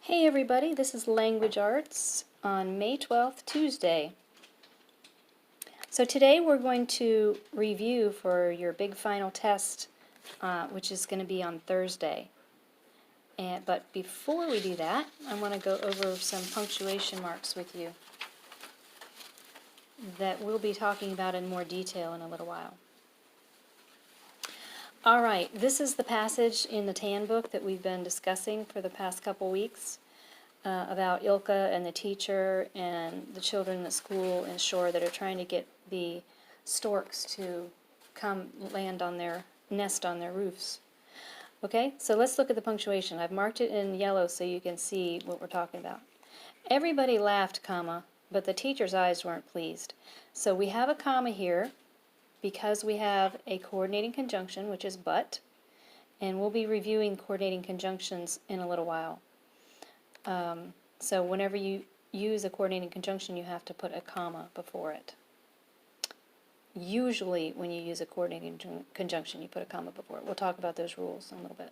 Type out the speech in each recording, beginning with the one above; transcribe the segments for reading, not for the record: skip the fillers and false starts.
Hey everybody, this is Language Arts on May 12th, Tuesday. So today we're going to review for your big final test, which is going to be on Thursday. But before we do that, I want to go over some punctuation marks with you that we'll be talking about in more detail in a little while. Alright, this is the passage in the TAN book that we've been discussing for the past couple weeks. About Ilka and the teacher and the children at school in Shore that are trying to get the storks to come land on their nest on their roofs. Okay, so let's look at the punctuation. I've marked it in yellow so you can see what we're talking about. Everybody laughed, comma, but the teacher's eyes weren't pleased. So we have a comma here because we have a coordinating conjunction, which is but, and we'll be reviewing coordinating conjunctions in a little while. So whenever you use a coordinating conjunction, you have to put a comma before it. Usually when you use a coordinating conjunction, you put a comma before it. We'll talk about those rules in a little bit.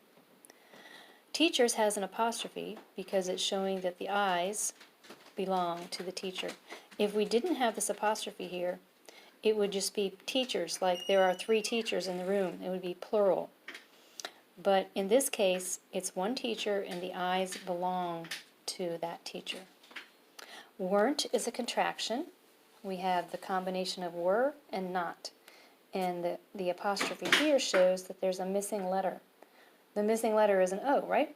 Teachers has an apostrophe because it's showing that the eyes belong to the teacher. If we didn't have this apostrophe here, it would just be teachers, like there are 3 teachers in the room. It would be plural. But in this case, it's one teacher and the eyes belong to that teacher. Weren't is a contraction. We have the combination of were and not. And the apostrophe here shows that there's a missing letter. The missing letter is an O, right?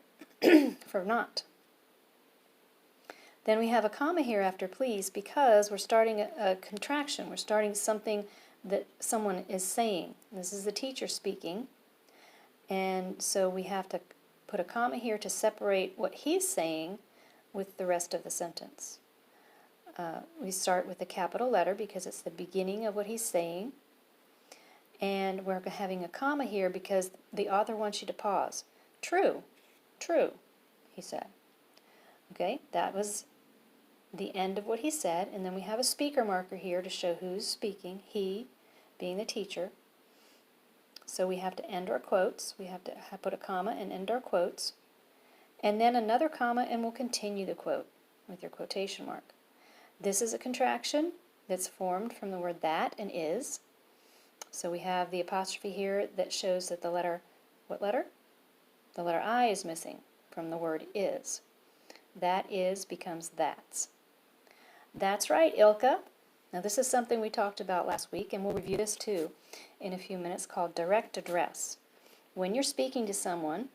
For not. Then we have a comma here after please because we're starting a contraction. We're starting something that someone is saying. This is the teacher speaking. And so we have to put a comma here to separate what he's saying with the rest of the sentence. We start with a capital letter because it's the beginning of what he's saying. And we're having a comma here because the author wants you to pause. True, true, he said. Okay, that was the end of what he said. And then we have a speaker marker here to show who's speaking, he being the teacher. So we have to end our quotes. We have to put a comma and end our quotes. And then another comma and we'll continue the quote with your quotation mark. This is a contraction that's formed from the word that and is. So we have the apostrophe here that shows that the letter, what letter? The letter I is missing from the word is. That is becomes that's. That's right, Ilka. Now this is something we talked about last week, and we'll review this too in a few minutes, called direct address. When you're speaking to someone,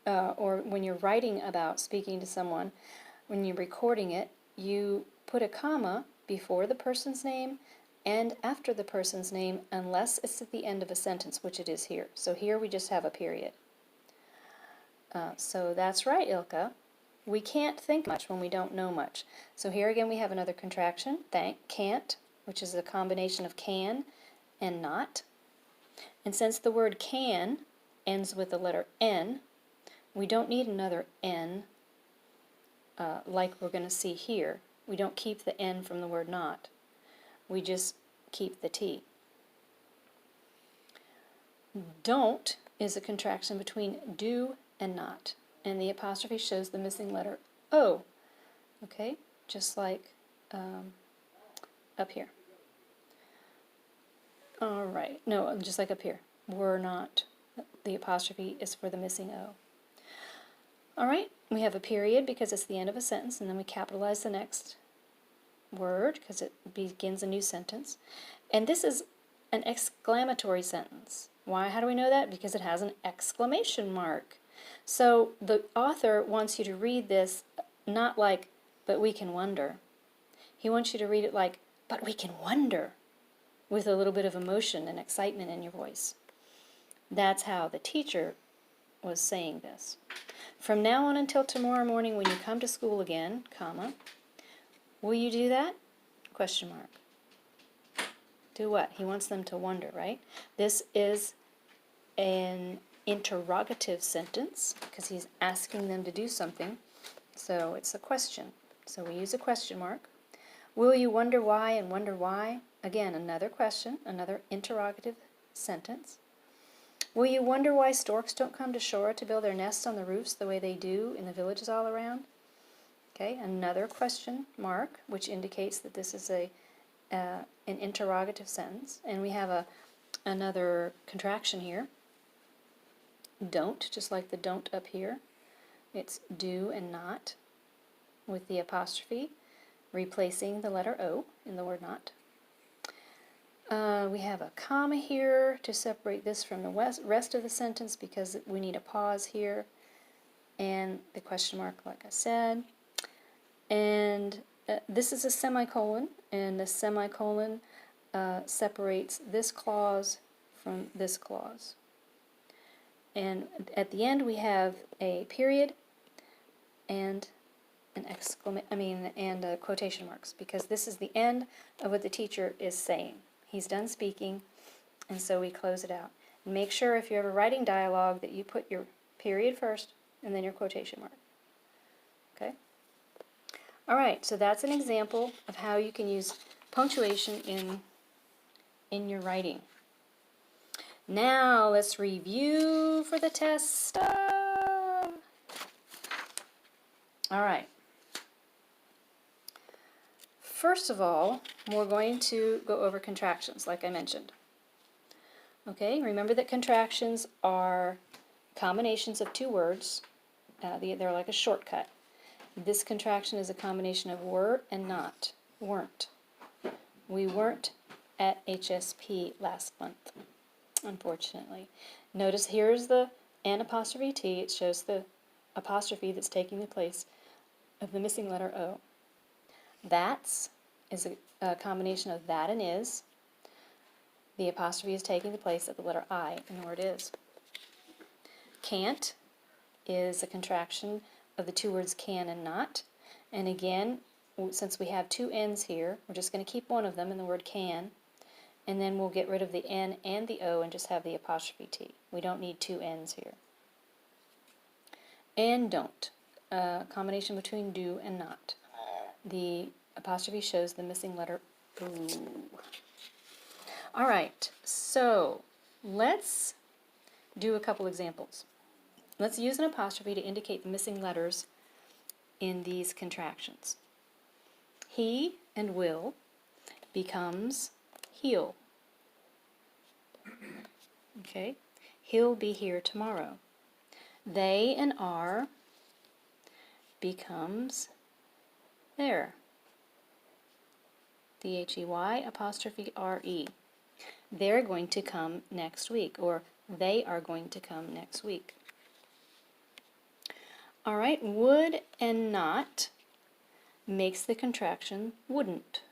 or when you're writing about speaking to someone, when you're recording it, you put a comma before the person's name and after the person's name unless it's at the end of a sentence, which it is here. So here we just have a period. So that's right, Ilka. We can't think much when we don't know much. So here again we have another contraction, can't, which is a combination of can and not. And since the word can ends with the letter N, we don't need another N like we're going to see here. We don't keep the N from the word not. We just keep the T. Don't is a contraction between do and not. And the apostrophe shows the missing letter O. Okay, just like up here. All right, no, just like up here. Were not. The apostrophe is for the missing O. All right, we have a period because it's the end of a sentence, and then we capitalize the next word because it begins a new sentence. And this is an exclamatory sentence. Why? How do we know that? Because it has an exclamation mark. So the author wants you to read this not like, but we can wonder. He wants you to read it like, but we can wonder, with a little bit of emotion and excitement in your voice. That's how the teacher was saying this. From now on until tomorrow morning when you come to school again, comma, will you do that? Question mark. Do what? He wants them to wonder, right? This is an interrogative sentence because he's asking them to do something. So it's a question. So we use a question mark. Will you wonder why and wonder why? Again, another question, another interrogative sentence. Will you wonder why storks don't come to shore to build their nests on the roofs the way they do in the villages all around? Okay, another question mark, which indicates that this is an interrogative sentence. And we have another contraction here. Don't, just like the don't up here. It's do and not with the apostrophe, replacing the letter O in the word not. We have a comma here to separate this from the rest of the sentence because we need a pause here. And the question mark, like I said. And this is a semicolon, and the semicolon separates this clause from this clause. And at the end we have a period and an and quotation marks, because this is the end of what the teacher is saying. He's done speaking, and so we close it out. And make sure if you're ever writing dialogue that you put your period first and then your quotation mark. Okay? All right, so that's an example of how you can use punctuation in your writing. Now let's review for the test. All right. First of all, we're going to go over contractions, like I mentioned. Okay, remember that contractions are combinations of two words. They're like a shortcut. This contraction is a combination of were and not. Weren't. We weren't at HSP last month, unfortunately. Notice here's the N apostrophe T. It shows the apostrophe that's taking the place of the missing letter O. That's is a combination of that and is. The apostrophe is taking the place of the letter I in the word is. Can't is a contraction of the two words can and not. And again, since we have two N's here, we're just going to keep one of them in the word can. And then we'll get rid of the N and the O and just have the apostrophe T. We don't need two N's here. And don't. Combination between do and not. The apostrophe shows the missing letter ooh. All right, so let's do a couple examples. Let's use an apostrophe to indicate the missing letters in these contractions. He and will becomes he'll. Okay, he'll be here tomorrow. They and are becomes there. THEY apostrophe RE. They're going to come next week, or they are going to come next week. All right, would and not makes the contraction wouldn't.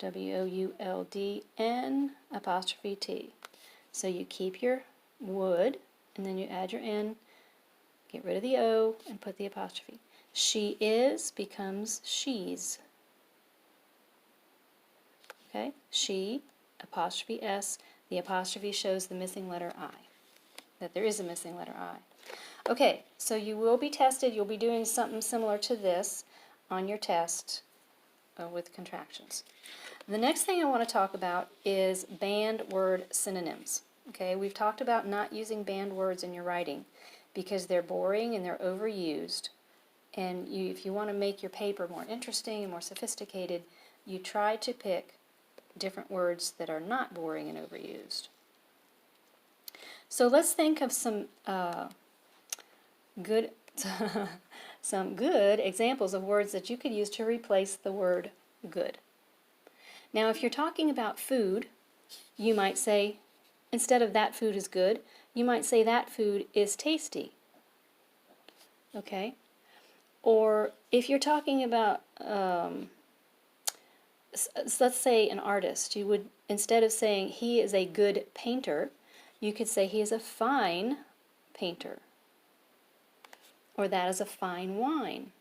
WOULDN apostrophe T. So you keep your would, and then you add your N, get rid of the O, and put the apostrophe. She is becomes she's. Okay, she, apostrophe S, the apostrophe shows the missing letter I, that there is a missing letter I. Okay, so you will be tested. You'll be doing something similar to this on your test with contractions. The next thing I want to talk about is banned word synonyms. Okay, we've talked about not using banned words in your writing because they're boring and they're overused. And if you want to make your paper more interesting and more sophisticated, you try to pick different words that are not boring and overused. So let's think of some good examples of words that you could use to replace the word good. Now, if you're talking about food, you might say, instead of that food is good, you might say that food is tasty. Okay? Or if you're talking about, let's say an artist, you would, instead of saying he is a good painter, you could say he is a fine painter. Or that is a fine wine.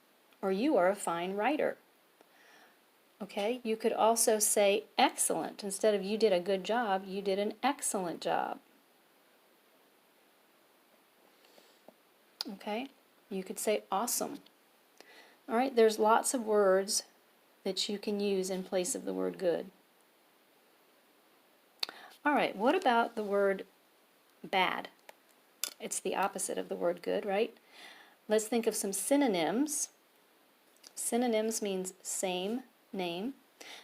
Or you are a fine writer. Okay? You could also say excellent. Instead of you did a good job, you did an excellent job. Okay? You could say awesome. All right? There's lots of words that you can use in place of the word good. All right, what about the word bad. It's the opposite of the word good, right? Let's think of some synonyms. Synonyms means same name.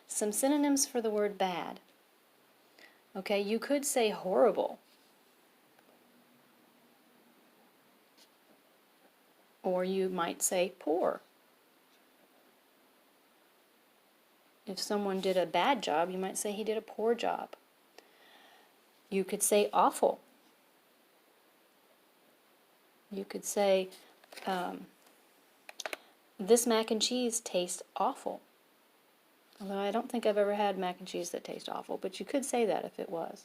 Some synonyms for the word bad. Okay, you could say horrible. Or you might say poor. If someone did a bad job, you might say he did a poor job. You could say awful. You could say, this mac and cheese tastes awful. Although I don't think I've ever had mac and cheese that tastes awful, but you could say that if it was.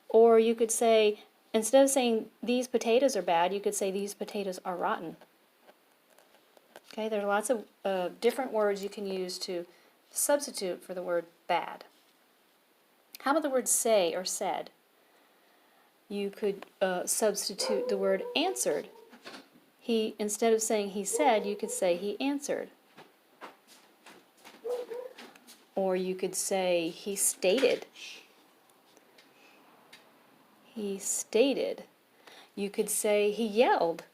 Or you could say, instead of saying these potatoes are bad, you could say these potatoes are rotten. Okay, there are lots of different words you can use to substitute for the word bad. How about the word say or said? You could substitute the word answered. Instead of saying he said, you could say he answered. Or you could say he stated. He stated. You could say he yelled.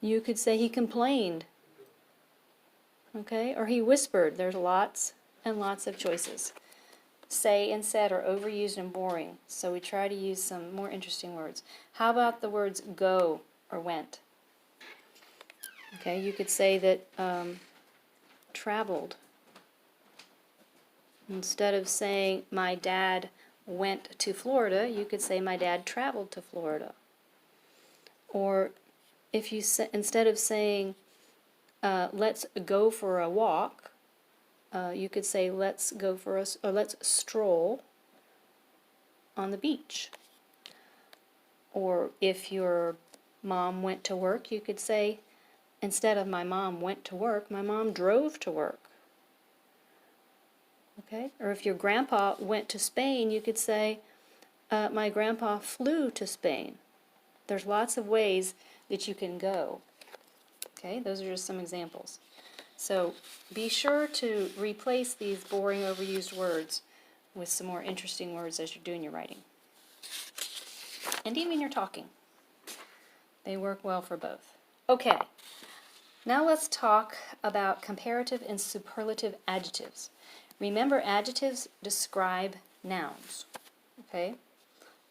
You could say he complained. Okay? Or he whispered. There's lots and lots of choices. Say and said are overused and boring, so we try to use some more interesting words. How about the words go or went? Okay, you could say that traveled. Instead of saying my dad went to Florida, you could say my dad traveled to Florida. Or if you instead of saying let's go for a walk, you could say let's go for or let's stroll on the beach. Or if your mom went to work, you could say instead of my mom went to work, my mom drove to work. Okay? Or if your grandpa went to Spain, you could say my grandpa flew to Spain. There's lots of ways that you can go. Okay? Those are just some examples. So be sure to replace these boring, overused words with some more interesting words as you're doing your writing. And even your talking. They work well for both. Okay, now let's talk about comparative and superlative adjectives. Remember, adjectives describe nouns. Okay?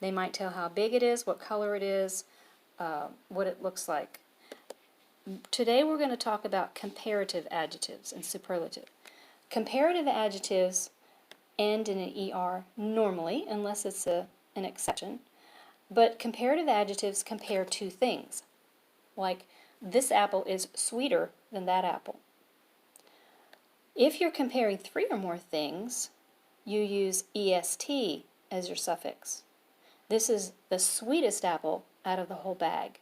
They might tell how big it is, what color it is, what it looks like. Today we're going to talk about comparative adjectives and superlative. Comparative adjectives end in an ER normally, unless it's an exception. But comparative adjectives compare two things. Like, this apple is sweeter than that apple. If you're comparing three or more things, you use EST as your suffix. This is the sweetest apple out of the whole bag.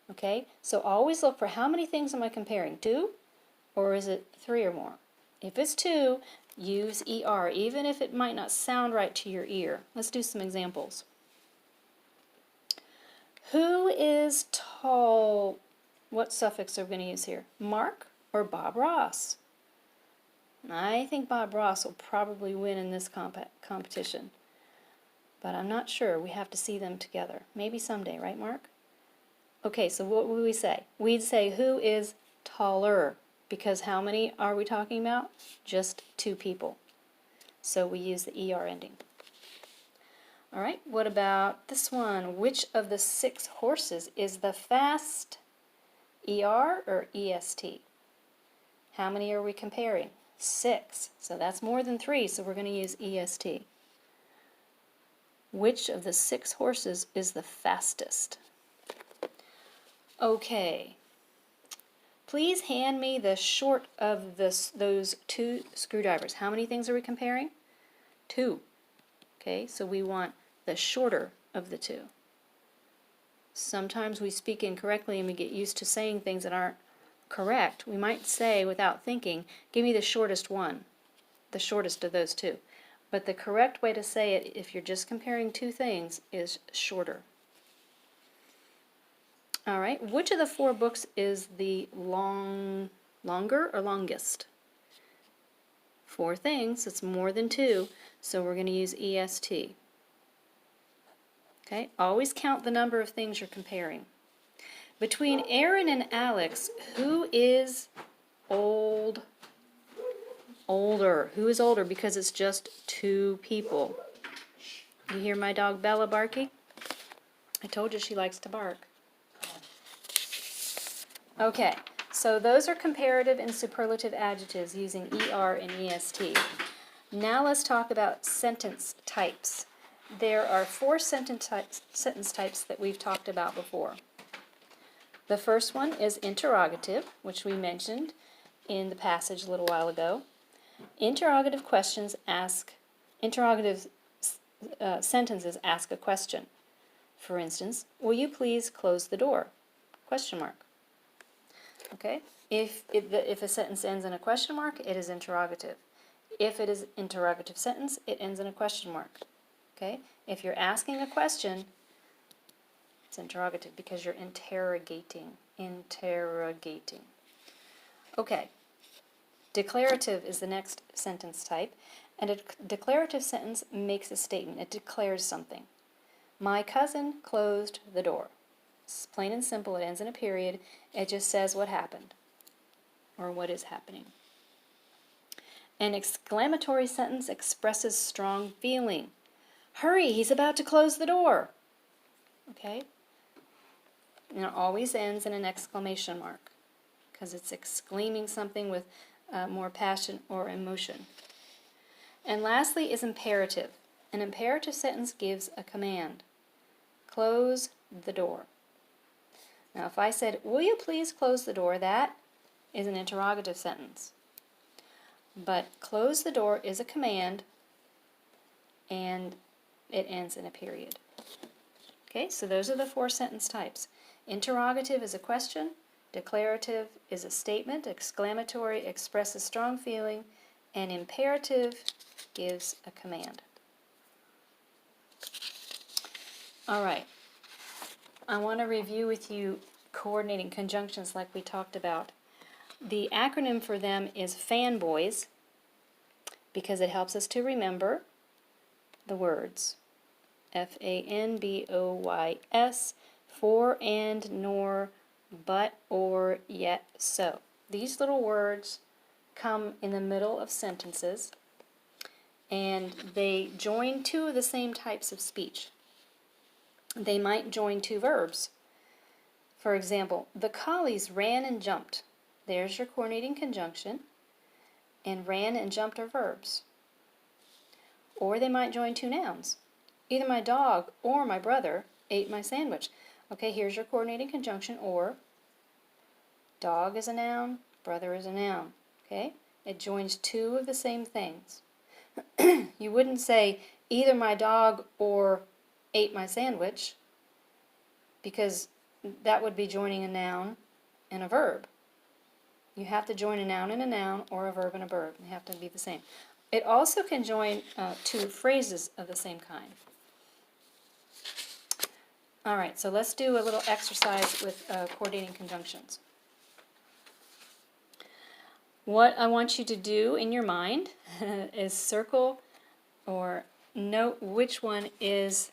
Okay, so always look for how many things am I comparing? 2? Or is it 3 or more? If it's 2, use ER, even if it might not sound right to your ear. Let's do some examples. Who is tall? What suffix are we going to use here? Mark or Bob Ross? I think Bob Ross will probably win in this competition. But I'm not sure. We have to see them together. Maybe someday, right, Mark? Okay, so what would we say? We'd say who is taller, because how many are we talking about? Just 2 people. So we use the ER ending. All right, what about this one? Which of the 6 horses is the fast? ER or EST? How many are we comparing? 6. So that's more than 3, so we're going to use EST. Which of the 6 horses is the fastest? Okay. Please hand me the short of those 2 screwdrivers. How many things are we comparing? 2. Okay, so we want the shorter of the 2. Sometimes we speak incorrectly and we get used to saying things that aren't correct. We might say without thinking, give me the shortest one, the shortest of those 2. But the correct way to say it, if you're just comparing 2 things, is shorter. All right, which of the 4 books is the longer or longest? 4 things, it's more than 2, so we're going to use EST. Okay, always count the number of things you're comparing. Between Aaron and Alex, who is older? Who is older? Because it's just two people. You hear my dog Bella barking? I told you she likes to bark. Okay, so those are comparative and superlative adjectives using ER and EST. Now let's talk about sentence types. There are 4 sentence types that we've talked about before. The first one is interrogative, which we mentioned in the passage a little while ago. Interrogative sentences ask a question. For instance, will you please close the door? Question mark. Okay? If a sentence ends in a question mark, it is interrogative. If it is interrogative sentence, it ends in a question mark. Okay? If you're asking a question, it's interrogative because you're interrogating. Interrogating. Okay. Declarative is the next sentence type, and a declarative sentence makes a statement. It declares something. My cousin closed the door. It's plain and simple. It ends in a period. It just says what happened or what is happening. An exclamatory sentence expresses strong feeling. Hurry, he's about to close the door. Okay? And it always ends in an exclamation mark because it's exclaiming something with more passion or emotion. And lastly is imperative. An imperative sentence gives a command. Close the door. Now if I said, will you please close the door, that is an interrogative sentence. But close the door is a command and it ends in a period. Okay, so those are the 4 sentence types. Interrogative is a question, declarative is a statement, exclamatory expresses strong feeling, and imperative gives a command. All right, I want to review with you coordinating conjunctions like we talked about. The acronym for them is FANBOYS because it helps us to remember the words. FANBOYS, for, and, nor, but, or, yet, so. These little words come in the middle of sentences and they join 2 of the same types of speech. They might join 2 verbs. For example, the collies ran and jumped. There's your coordinating conjunction, and ran and jumped are verbs. Or they might join 2 nouns. Either my dog or my brother ate my sandwich. Okay, here's your coordinating conjunction, or. Dog is a noun, brother is a noun. Okay, it joins 2 of the same things. You wouldn't say either my dog or ate my sandwich, because that would be joining a noun and a verb. You have to join a noun and a noun, or a verb and a verb. They have to be the same. It also can join 2 phrases of the same kind. All right, so let's do a little exercise with coordinating conjunctions. What I want you to do in your mind is circle or note which one is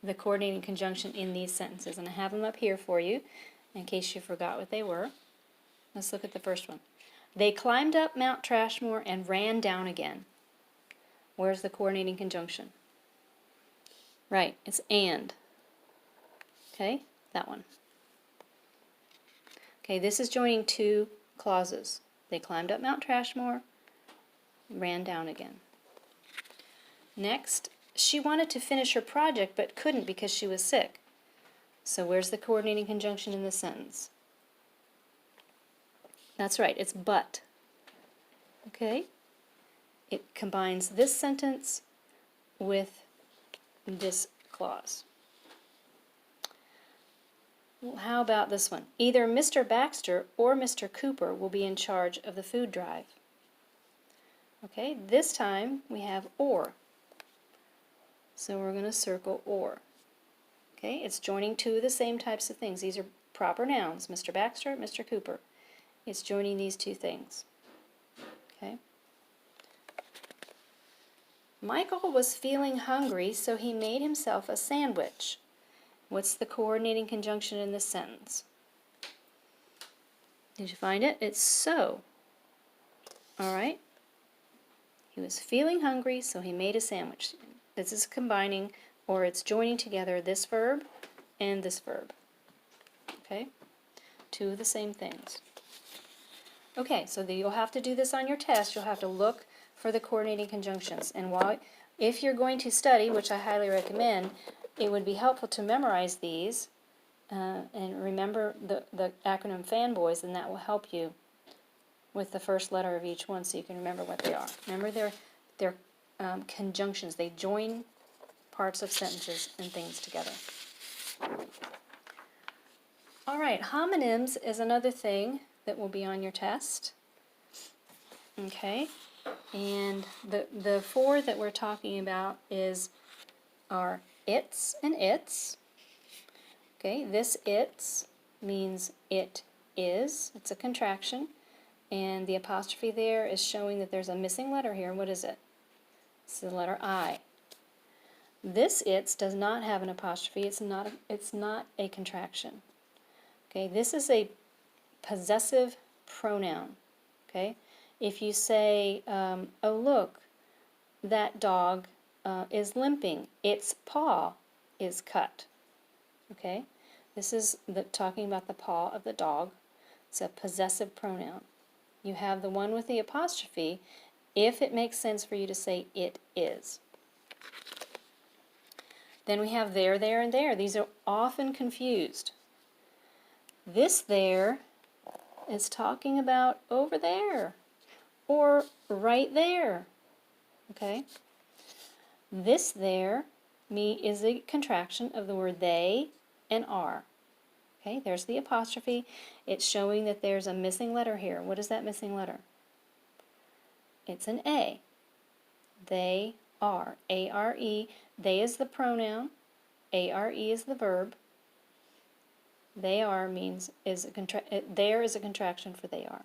the coordinating conjunction in these sentences. And I have them up here for you in case you forgot what they were. Let's look at the first one. They climbed up Mount Trashmore and ran down again. Where's the coordinating conjunction? Right, it's and. Okay, that one. Okay, this is joining 2 clauses. They climbed up Mount Trashmore, ran down again. Next, she wanted to finish her project but couldn't because she was sick. So where's the coordinating conjunction in this sentence? That's right, it's but. Okay? It combines this sentence with this clause. Well, how about this one? Either Mr. Baxter or Mr. Cooper will be in charge of the food drive. Okay, this time we have or. So we're going to circle or. Okay, it's joining 2 of the same types of things. These are proper nouns, Mr. Baxter, Mr. Cooper. It's joining these 2 things. Okay. Michael was feeling hungry, so he made himself a sandwich. What's the coordinating conjunction in this sentence? Did you find it? It's so. All right. He was feeling hungry, so he made a sandwich. This is combining, or it's joining together this verb and this verb. Okay? Two of the same things. Okay, so you'll have to do this on your test. You'll have to look for the coordinating conjunctions. And if you're going to study, which I highly recommend, it would be helpful to memorize these and remember the acronym FANBOYS, and that will help you with the first letter of each one so you can remember what they are. Remember they're conjunctions. They join parts of sentences and things together. All right, homonyms is another thing that will be on your test. Okay, and the four that we're talking about are its and its. Okay, this its means it is. It's a contraction. And the apostrophe there is showing that there's a missing letter here. What is it? It's the letter I. This its does not have an apostrophe. It's not a contraction. Okay, this is a possessive pronoun. Okay, if you say, oh look, that dog is limping. Its paw is cut. Okay, this is talking about the paw of the dog. It's a possessive pronoun. You have the one with the apostrophe if it makes sense for you to say it is. Then we have there, and there. These are often confused. This there is talking about over there or right there. Okay? This there is a contraction of the word they and are. Okay, there's the apostrophe. It's showing that there's a missing letter here. What is that missing letter? It's an A. They are. A-R-E. They is the pronoun. A-R-E is the verb. They are there is a contraction for they are.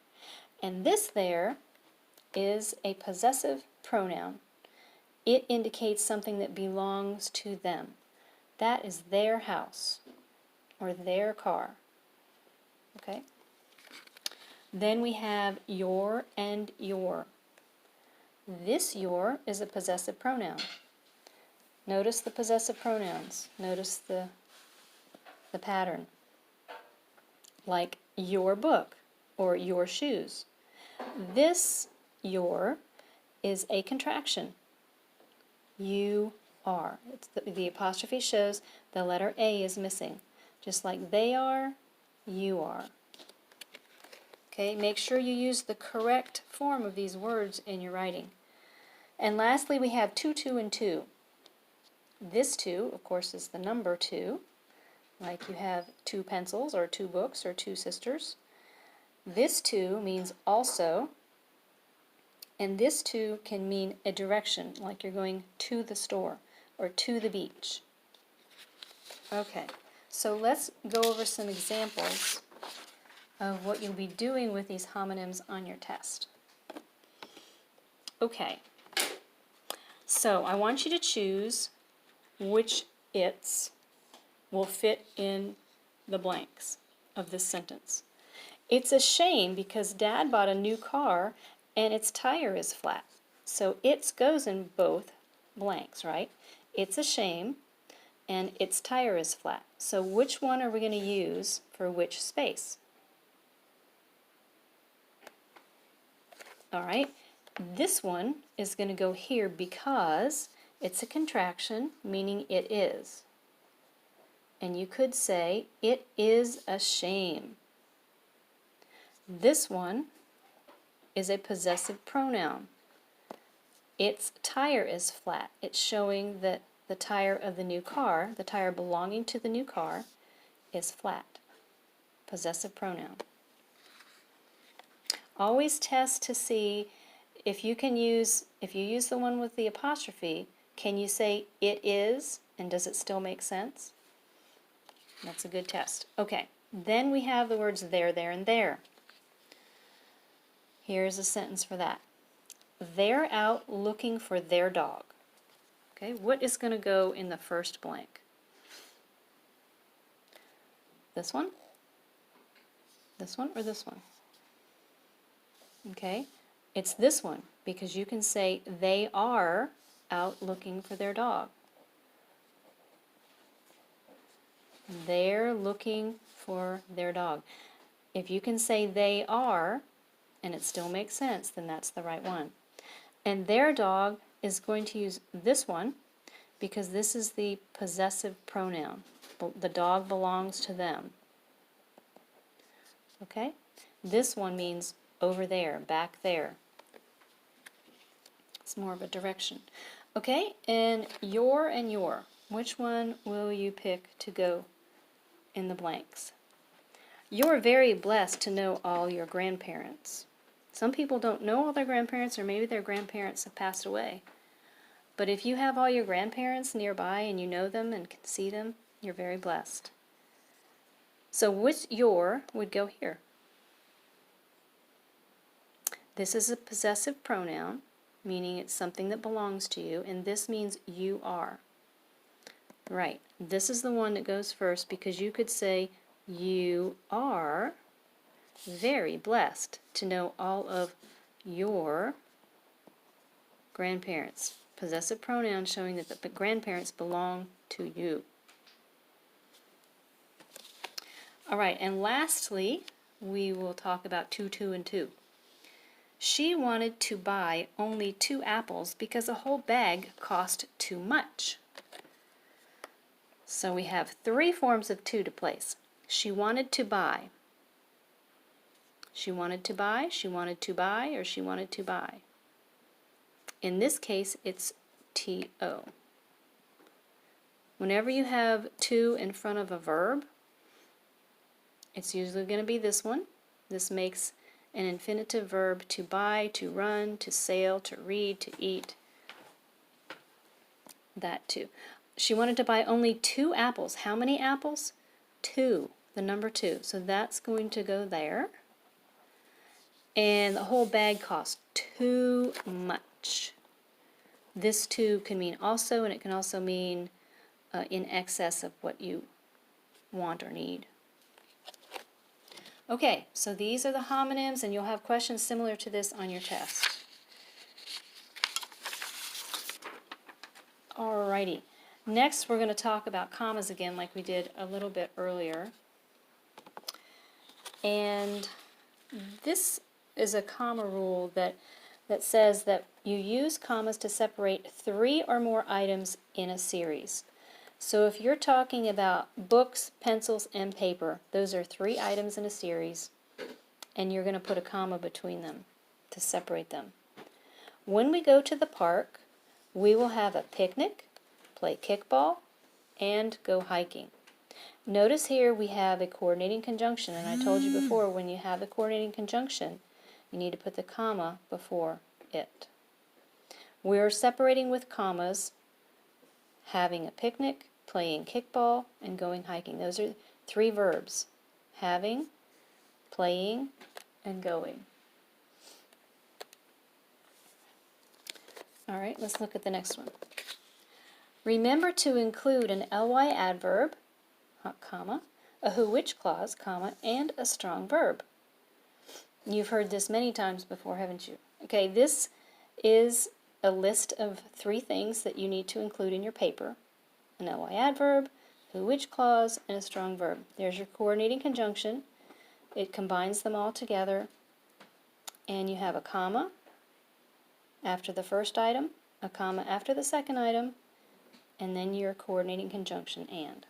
And this there is a possessive pronoun. It indicates something that belongs to them. That is their house or their car. Okay? Then we have your and your. This your is a possessive pronoun. Notice the possessive pronouns. Notice the pattern. Like your book or your shoes. This your is a contraction. You are. The apostrophe shows the letter A is missing. Just like they are, you are. Okay, make sure you use the correct form of these words in your writing. And lastly, we have 2, 2, and 2. This 2, of course, is the number 2. Like you have 2 pencils or 2 books or 2 sisters. This 2 means also, and this 2 can mean a direction, like you're going to the store or to the beach. Okay. So let's go over some examples of what you'll be doing with these homonyms on your test. Okay, so I want you to choose which its will fit in the blanks of this sentence. It's a shame because Dad bought a new car and its tire is flat. So its goes in both blanks, right? It's a shame and its tire is flat. So which one are we going to use for which space? All right, this one is going to go here because it's a contraction, meaning it is. And you could say, it is a shame. This one is a possessive pronoun. Its tire is flat. It's showing that the tire of the new car, the tire belonging to the new car, is flat. Possessive pronoun. Always test to see if you use the one with the apostrophe, can you say it is, and does it still make sense? That's a good test. Okay, then we have the words there, and there. Here's a sentence for that. They're out looking for their dog. Okay, what is going to go in the first blank? This one? This one or this one? Okay, it's this one because you can say they are out looking for their dog. They're looking for their dog. If you can say they are, and it still makes sense, then that's the right one. And their dog is going to use this one because this is the possessive pronoun. The dog belongs to them. Okay? This one means over there, back there. It's more of a direction. Okay, and your. Which one will you pick to go in the blanks? You're very blessed to know all your grandparents. Some people don't know all their grandparents, or maybe their grandparents have passed away. But if you have all your grandparents nearby and you know them and can see them, you're very blessed. So which your would go here? This is a possessive pronoun, meaning it's something that belongs to you, and this means you are. Right, this is the one that goes first because you could say you are very blessed to know all of your grandparents. Possessive pronoun showing that the grandparents belong to you. All right, and lastly, we will talk about 2, 2, and 2. She wanted to buy only 2 apples because a whole bag cost too much. So we have 3 forms of 2 to place. She wanted to buy. She wanted to buy, she wanted to buy, or she wanted to buy. In this case, it's to. Whenever you have to in front of a verb, it's usually going to be this one. This makes an infinitive verb: to buy, to run, to sail, to read, to eat. That too. She wanted to buy only 2 apples. How many apples? 2. The number 2. So that's going to go there. And the whole bag cost too much. This too can mean also, and it can also mean in excess of what you want or need. Okay, so these are the homonyms, and you'll have questions similar to this on your test. Alrighty, next we're going to talk about commas again like we did a little bit earlier. And this is a comma rule that says that you use commas to separate 3 or more items in a series. So if you're talking about books, pencils, and paper, those are 3 items in a series, and you're going to put a comma between them to separate them. When we go to the park, we will have a picnic, play kickball, and go hiking. Notice here we have a coordinating conjunction, and I told you before, when you have a coordinating conjunction, you need to put the comma before it. We're separating with commas having a picnic, playing kickball, and going hiking. Those are 3 verbs: having, playing, and going. All right, let's look at the next one. Remember to include an ly adverb, comma, a who-which clause, comma, and a strong verb. You've heard this many times before, haven't you? Okay, this is a list of 3 things that you need to include in your paper: an ly adverb, who-which clause, and a strong verb. There's your coordinating conjunction. It combines them all together, and you have a comma after the first item, a comma after the second item, and then your coordinating conjunction and.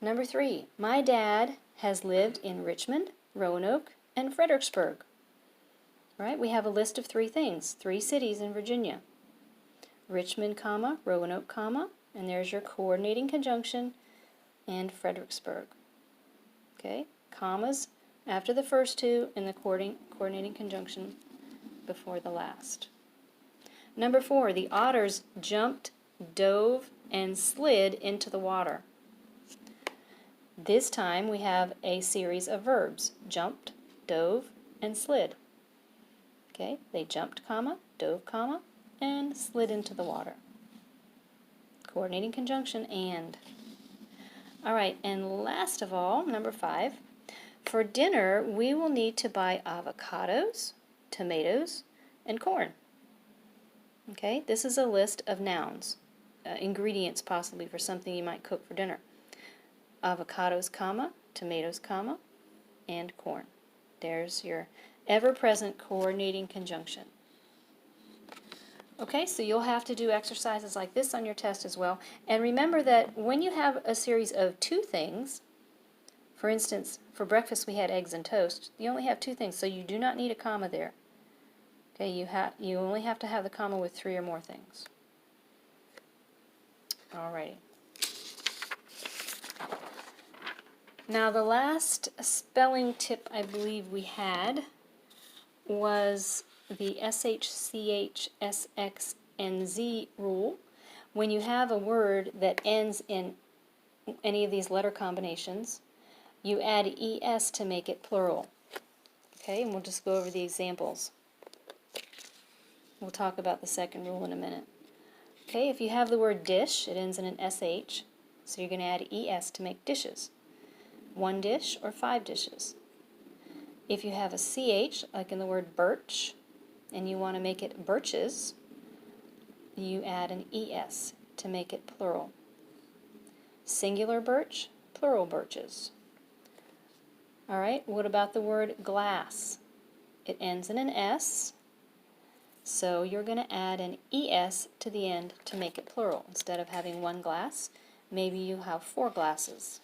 Number 3, my dad has lived in Richmond, Roanoke, and Fredericksburg. Right? We have a list of 3 things, 3 cities in Virginia. Richmond, comma, Roanoke, comma, and there's your coordinating conjunction, and Fredericksburg. Okay? Commas after the first 2 and the coordinating conjunction before the last. Number 4, the otters jumped, dove, and slid into the water. This time we have a series of verbs: jumped, dove, and slid. Okay, they jumped, comma, stove, comma, and slid into the water. Coordinating conjunction, and. All right, and last of all, number 5, for dinner we will need to buy avocados, tomatoes, and corn. Okay, this is a list of nouns, ingredients possibly for something you might cook for dinner. Avocados, comma, tomatoes, comma, and corn. There's your ever-present coordinating conjunction. Okay, so you'll have to do exercises like this on your test as well. And remember that when you have a series of 2 things, for instance, for breakfast we had eggs and toast, you only have 2 things, so you do not need a comma there. Okay, you only have to have the comma with 3 or more things. Alrighty. Now the last spelling tip I believe we had was the SH, CH, SX, and Z rule. When you have a word that ends in any of these letter combinations, you add ES to make it plural. Okay, and we'll just go over the examples. We'll talk about the second rule in a minute. Okay, if you have the word dish, it ends in an SH, so you're going to add ES to make dishes. 1 dish or 5 dishes. If you have a CH, like in the word birch, and you want to make it birches, you add an ES to make it plural. Singular birch, plural birches. Alright, what about the word glass? It ends in an S, so you're going to add an ES to the end to make it plural. Instead of having 1 glass, maybe you have 4 glasses.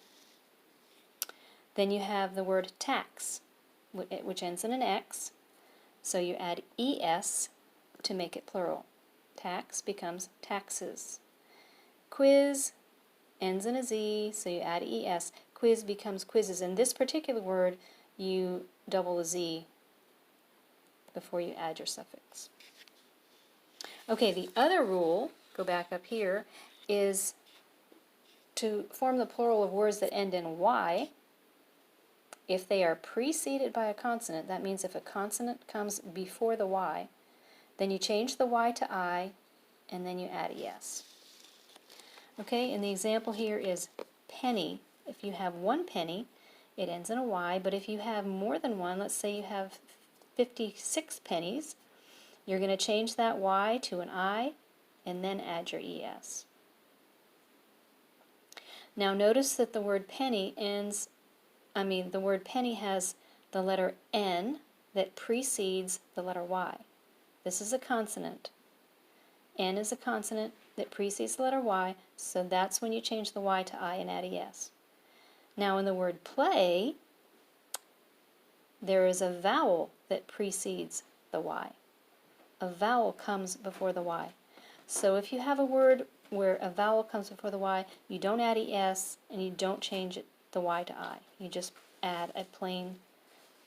Then you have the word tax, which ends in an X, so you add ES to make it plural. Tax becomes taxes. Quiz ends in a Z, so you add ES. Quiz becomes quizzes. In this particular word, you double the Z before you add your suffix. Okay, the other rule, go back up here, is to form the plural of words that end in Y. If they are preceded by a consonant, that means if a consonant comes before the Y, then you change the Y to I, and then you add ES. Okay, and the example here is penny. If you have 1 penny, it ends in a Y, but if you have more than 1, let's say you have 56 pennies, you're going to change that Y to an I, and then add your ES. Now notice that the word penny the word penny has the letter N that precedes the letter Y. This is a consonant. N is a consonant that precedes the letter Y, so that's when you change the Y to I and add ES. Now in the word play, there is a vowel that precedes the Y. A vowel comes before the Y. So if you have a word where a vowel comes before the Y, you don't add ES and you don't change the Y to I. You just add a plain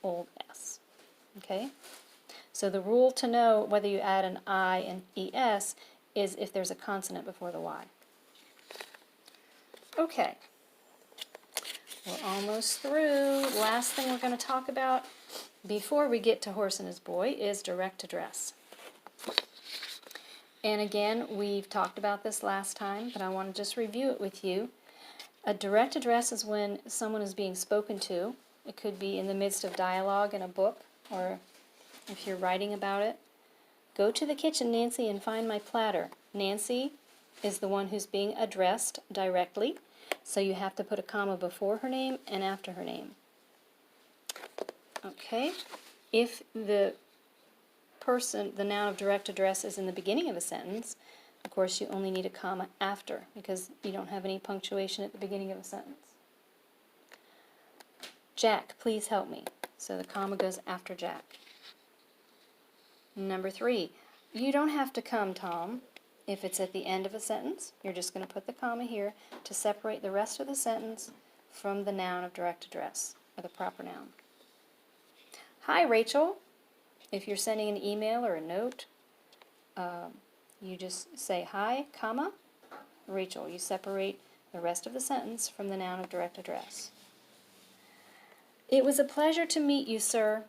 old S. Okay? So the rule to know whether you add an I and ES is if there's a consonant before the Y. Okay. We're almost through. Last thing we're going to talk about before we get to Horse and His Boy is direct address. And again, we've talked about this last time, but I want to just review it with you. A direct address is when someone is being spoken to. It could be in the midst of dialogue in a book, or if you're writing about it. Go to the kitchen, Nancy, and find my platter. Nancy is the one who's being addressed directly, so you have to put a comma before her name and after her name. Okay, if the noun of direct address is in the beginning of a sentence, of course you only need a comma after, because you don't have any punctuation at the beginning of a sentence. Jack, please help me. So the comma goes after Jack. Number 3, you don't have to come, Tom. If it's at the end of a sentence, you're just going to put the comma here to separate the rest of the sentence from the noun of direct address, or the proper noun. Hi, Rachel. If you're sending an email or a note, you just say hi, comma, Rachel. You separate the rest of the sentence from the noun of direct address. It was a pleasure to meet you, sir.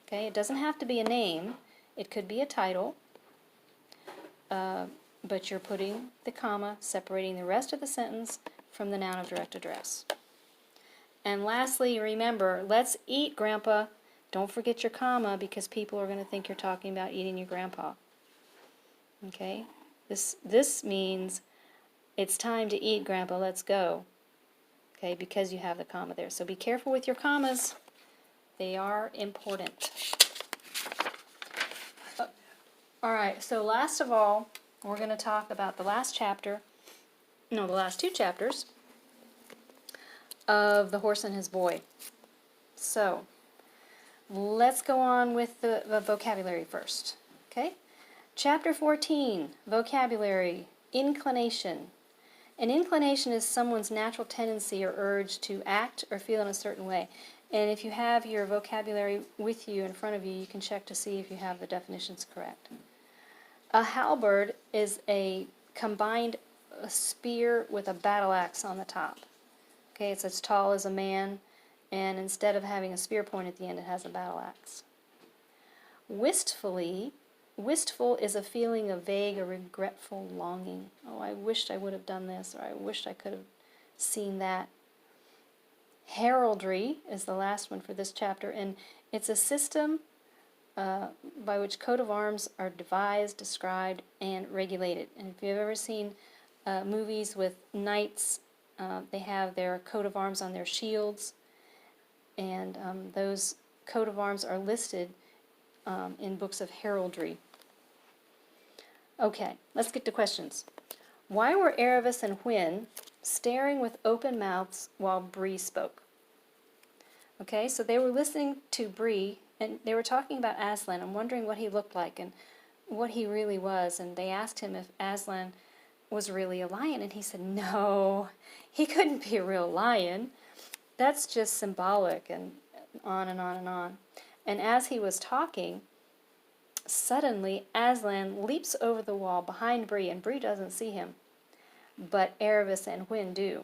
Okay, it doesn't have to be a name. It could be a title, but you're putting the comma, separating the rest of the sentence from the noun of direct address. And lastly, remember, let's eat, Grandpa. Don't forget your comma, because people are going to think you're talking about eating your grandpa. Okay? This means it's time to eat, Grandpa, let's go. Okay, because you have the comma there. So be careful with your commas. They are important. Alright, so last of all, we're going to talk about the last two chapters of The Horse and His Boy. So, let's go on with the vocabulary first. Okay? Chapter 14, vocabulary, inclination. An inclination is someone's natural tendency or urge to act or feel in a certain way. And if you have your vocabulary with you in front of you, you can check to see if you have the definitions correct. A halberd is a combined spear with a battle axe on the top. Okay, it's as tall as a man, and instead of having a spear point at the end, it has a battle axe. Wistful is a feeling of vague or regretful longing. Oh, I wished I would have done this, or I wished I could have seen that. Heraldry is the last one for this chapter, and it's a system by which coat of arms are devised, described, and regulated. And if you've ever seen movies with knights, they have their coat of arms on their shields, and those coat of arms are listed in books of heraldry. Okay, let's get to questions. Why were Aravis and Hwin staring with open mouths while Bree spoke? Okay, so they were listening to Bree, and they were talking about Aslan and wondering what he looked like and what he really was, and they asked him if Aslan was really a lion, and he said, no, he couldn't be a real lion. That's just symbolic, and on and on and on. And as he was talking, suddenly Aslan leaps over the wall behind Bree, and Bree doesn't see him, but Aravis and Hwin do.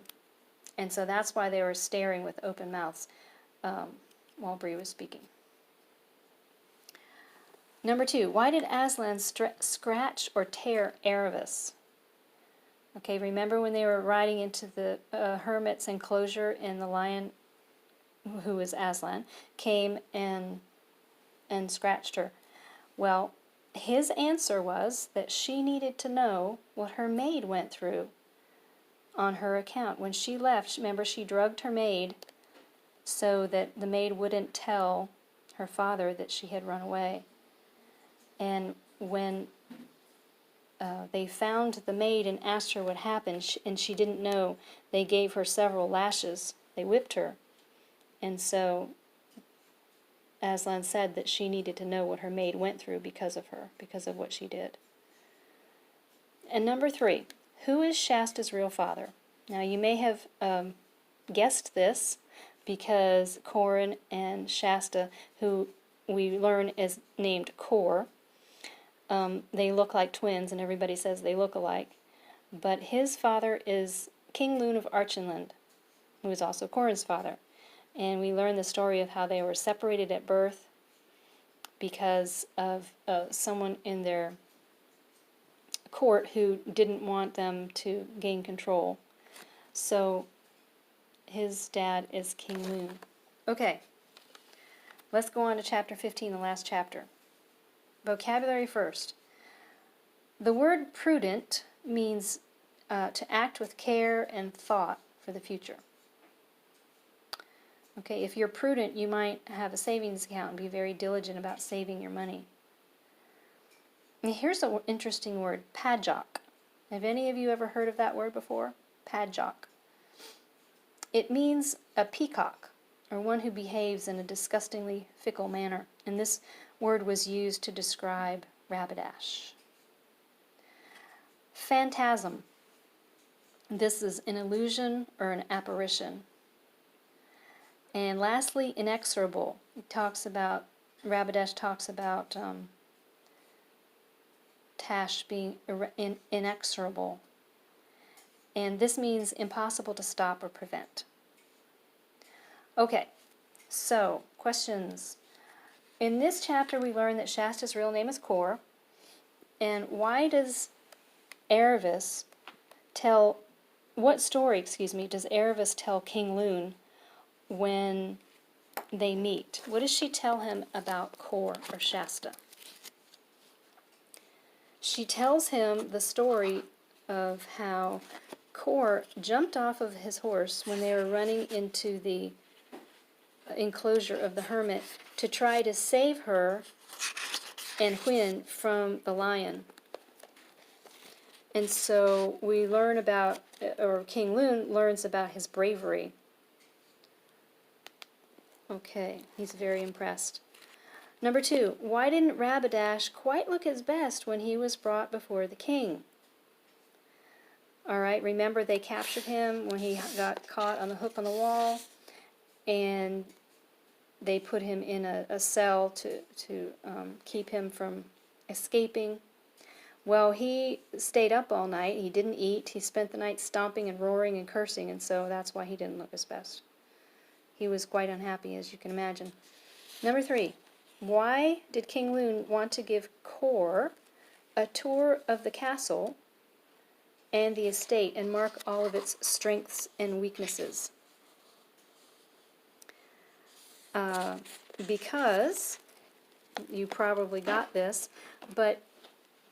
And so that's why they were staring with open mouths while Bree was speaking. Number 2, why did Aslan scratch or tear Aravis? Okay, remember when they were riding into the hermit's enclosure, and the lion, who was Aslan, came and scratched her? Well, his answer was that she needed to know what her maid went through on her account. When she left, remember, she drugged her maid so that the maid wouldn't tell her father that she had run away. And when they found the maid and asked her what happened, and she didn't know, they gave her several lashes. They whipped her. And so Aslan said that she needed to know what her maid went through because of her, because of what she did. And number 3, who is Shasta's real father? Now, you may have guessed this, because Corin and Shasta, who we learn is named Cor, they look like twins, and everybody says they look alike. But his father is King Lune of Archenland, who is also Corin's father. And we learn the story of how they were separated at birth because of someone in their court who didn't want them to gain control. So his dad is King Lune. Okay, let's go on to chapter 15, the last chapter. Vocabulary first. The word prudent means to act with care and thought for the future. Okay, if you're prudent, you might have a savings account and be very diligent about saving your money. And here's an interesting word, padjock. Have any of you ever heard of that word before? Padjock. It means a peacock, or one who behaves in a disgustingly fickle manner. And this word was used to describe Rapidash. Phantasm. This is an illusion or an apparition. And lastly, inexorable. Rapidash talks about Tash being inexorable. And this means impossible to stop or prevent. Okay, so questions. in this chapter we learn that Shasta's real name is Kor. And why does Aravis tell, what story, does Aravis tell King Lune when they meet? What does she tell him about Kor or Shasta? She tells him the story of how Kor jumped off of his horse when they were running into the enclosure of the hermit to try to save her and Hwin from the lion. And so we learn about, or King Lune learns about his bravery. Okay, he's very impressed. Number 2, why didn't Rabadash quite look his best when he was brought before the king? Alright, remember they captured him when he got caught on the hook on the wall, and they put him in a cell to keep him from escaping. Well, he stayed up all night. He didn't eat. He spent the night stomping and roaring and cursing, and so that's why he didn't look his best. He was quite unhappy, as you can imagine. Number 3, why did King Lune want to give Kor a tour of the castle and the estate and mark all of its strengths and weaknesses? Because, you probably got this, but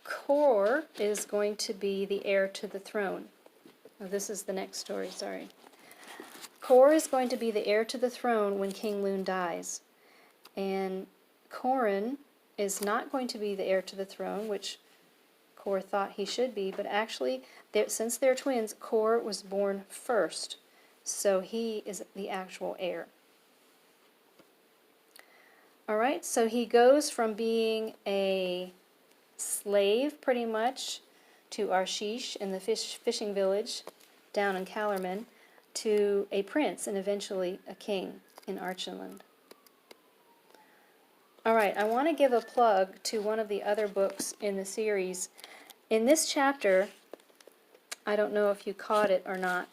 Kor is going to be the heir to the throne. Oh, this is the next story, sorry. Kor is going to be the heir to the throne when King Lune dies. And Corin is not going to be the heir to the throne, which Kor thought he should be, but actually, since they're twins, Kor was born first, so he is the actual heir. Alright, so he goes from being a slave, pretty much, to Arshish in the fishing village down in Calormen, to a prince and eventually a king in Archenland. Alright, I want to give a plug to one of the other books in the series. In this chapter, I don't know if you caught it or not,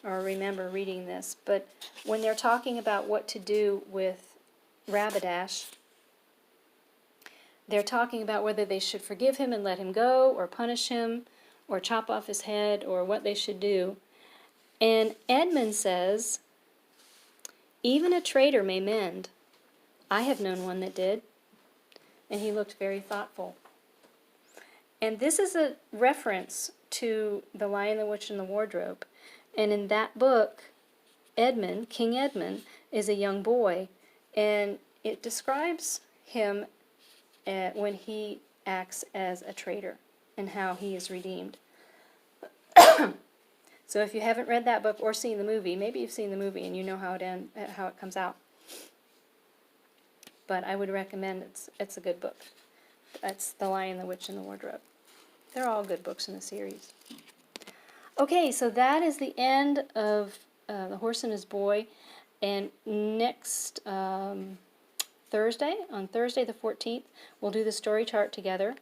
or remember reading this, but when they're talking about what to do with Rabadash, they're talking about whether they should forgive him and let him go, or punish him, or chop off his head, or what they should do. And Edmund says, even a traitor may mend. I have known one that did. And he looked very thoughtful. And this is a reference to The Lion, the Witch, and the Wardrobe. And in that book, Edmund, King Edmund, is a young boy. And it describes him when he acts as a traitor and how he is redeemed. So if you haven't read that book or seen the movie, maybe you've seen the movie and you know how it comes out. But I would recommend it's a good book. That's The Lion, the Witch, and the Wardrobe. They're all good books in the series. Okay, so that is the end of The Horse and His Boy. And next Thursday, on Thursday the 14th, we'll do the story chart together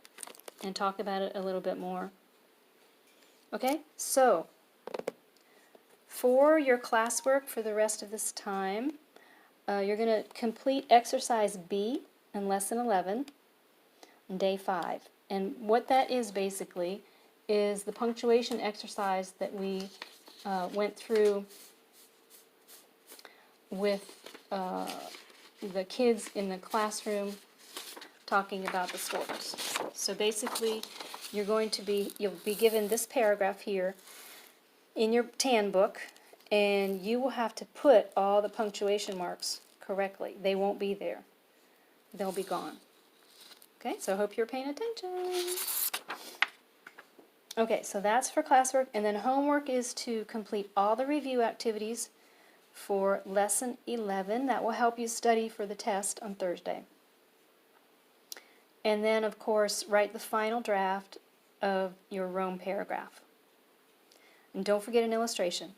and talk about it a little bit more. Okay, so for your classwork for the rest of this time, you're going to complete exercise B in lesson 11 on day 5. And what that is basically is the punctuation exercise that we went through with the kids in the classroom talking about the storks. So basically, you'll be given this paragraph here in your tan book, and you will have to put all the punctuation marks correctly. They won't be there. They'll be gone. Okay, so I hope you're paying attention. Okay, so that's for classwork, and then homework is to complete all the review activities for lesson 11. That will help you study for the test on Thursday. And then, of course, write the final draft of your Rome paragraph. And don't forget an illustration.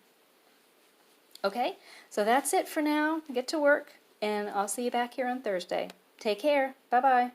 Okay, so that's it for now. Get to work, and I'll see you back here on Thursday. Take care. Bye-bye.